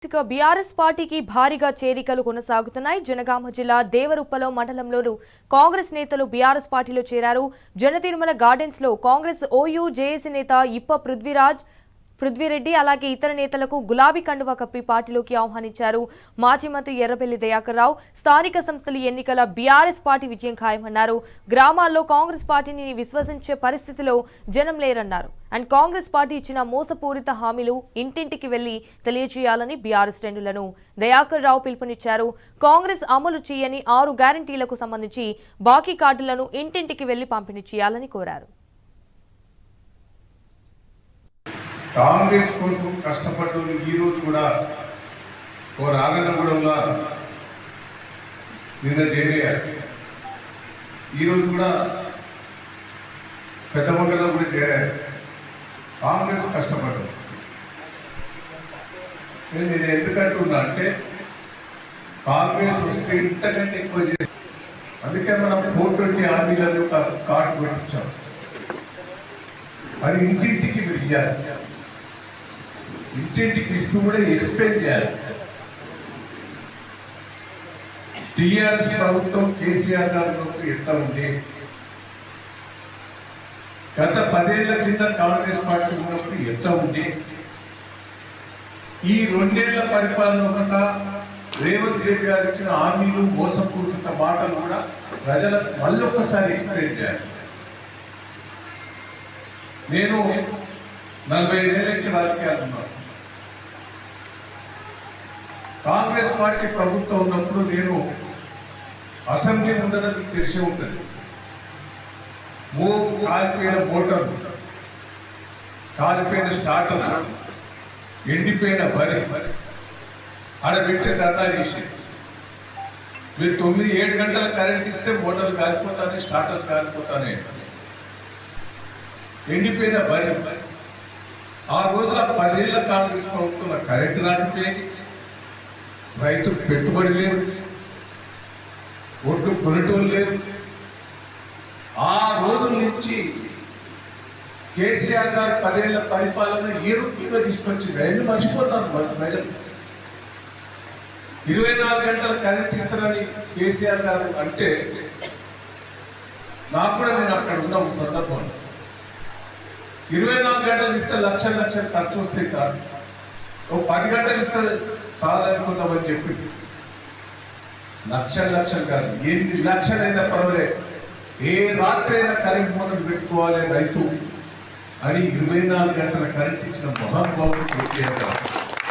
BRS పార్టీకి భారీగా చేరికలు కొనసాగుతున్నాయి. జనగామ జిల్లా దేవరుప్పలో మండలంలోనూ కాంగ్రెస్ నేతలు బీఆర్ఎస్ పార్టీలో చేరారు. జనతిరుమల గార్డెన్స్ లో కాంగ్రెస్ ఓయూ జేఏసీ నేత ఇప్ప పృథ్వీరెడ్డి అలాగే ఇతర నేతలకు గులాబీ కండువా కప్పి పార్టీలోకి ఆహ్వానించారు. మాజీ మంత్రి ఎర్రబెల్లి దయాకర్ రావు స్థానిక సంస్థల ఎన్నికల బీఆర్ఎస్ పార్టీ విజయం ఖాయమన్నారు. గ్రామాల్లో కాంగ్రెస్ పార్టీని విశ్వసించే పరిస్థితిలో జనం లేరన్నారు. అండ్ కాంగ్రెస్ పార్టీ ఇచ్చిన మోసపూరిత హామీలు ఇంటింటికి వెళ్లి తెలియజేయాలని బీఆర్ఎస్ శ్రేణులను దయాకర్ రావు పిలుపునిచ్చారు. కాంగ్రెస్ అమలు చేయని 6 గ్యారంటీలకు సంబంధించి బాకీ కార్డులను ఇంటింటికి వెళ్లి పంపిణీ చేయాలని కోరారు. కాంగ్రెస్ కోసం కష్టపడ్డ ఈ రోజు కూడా రాగనగూడెంలో నిన్న చేరారు. ఈరోజు కూడా పెద్దమంగళంలో కూడా చేరారు. కాంగ్రెస్ కష్టపడ్డారు. నేను ఎందుకంటున్నా అంటే కాంగ్రెస్ వస్తే ఇంతకంటే ఎక్కువ చేసి అందుకే మనం 420 హామీలని ఒక కార్డు పెట్టించాం. అది ఇంటింటికి మీరు ఇయ్యాలి. ఇంటింటికి ఇస్తూ కూడా ఎక్స్ప్లెయిన్ చేయాలి. టీఆర్ఎస్ ప్రభుత్వం కేసీఆర్ గారి ఎట్లా ఉంది, గత 10 ఏళ్ల కింద కాంగ్రెస్ పార్టీ ఉన్నప్పుడు ఎట్లా ఉంది, ఈ 2 ఏళ్ల పరిపాలన ఒకట రేవంత్ రెడ్డి గారు ఇచ్చిన హామీలు మోసపూరిత మాటలు కూడా ప్రజలకు మళ్ళీ ఒక్కసారి ఎక్స్ప్లెయిన్ చేయాలి. నేను 45 ఏళ్ళ నుంచి రాజకీయాలు ఉన్నాను. కాంగ్రెస్ పార్టీ ప్రభుత్వం ఉన్నప్పుడు నేను అసెంబ్లీ ముందర మీకు తెలిసి ఉంటుంది. కాలిపోయిన మోటార్లు, కాలిపోయిన స్టార్టర్స్, ఎండిపోయిన వరి ఆడ పెట్టి ధర్నా చేసి మీరు 9-7 గంటల కరెంట్ ఇస్తే మోటార్లు కాలిపోతానే, స్టార్టర్లు కాలిపోతానే. ఎండిపోయిన వరి ఆ రోజుల 10 ఏళ్ల కాంగ్రెస్ ప్రభుత్వం కరెంటు రాకపోయింది, రైతు పెట్టుబడి లేదు, ఓట్లు కొనటోళ్ళు లేదు. ఆ రోజుల నుంచి కేసీఆర్ గారు 10 ఏళ్ల పరిపాలన ఏ రూపంగా తీసుకొచ్చింది ఎందుకు మర్చిపోతాను ప్రజలు. 24 గంటల కరెంట్ ఇస్తారని కేసీఆర్ గారు అంటే నాకు కూడా నేను అక్కడ ఉన్న సందర్భంలో 24 గంటలు ఇస్తే లక్షలు ఖర్చు వస్తాయి సార్, ఓ 10 గంటలు ఇస్తే చాలనుకుందామని చెప్పి లక్షలు కాదు, ఎన్ని లక్షలైనా పర్వాలేదు, ఏ రాత్రి అయినా కరెంట్ మోటార్ పెట్టుకోవాలి రైతు అని 24 గంటల కరెంట్ ఇచ్చిన మహానుభావుడు కేసీఆర్ గారు.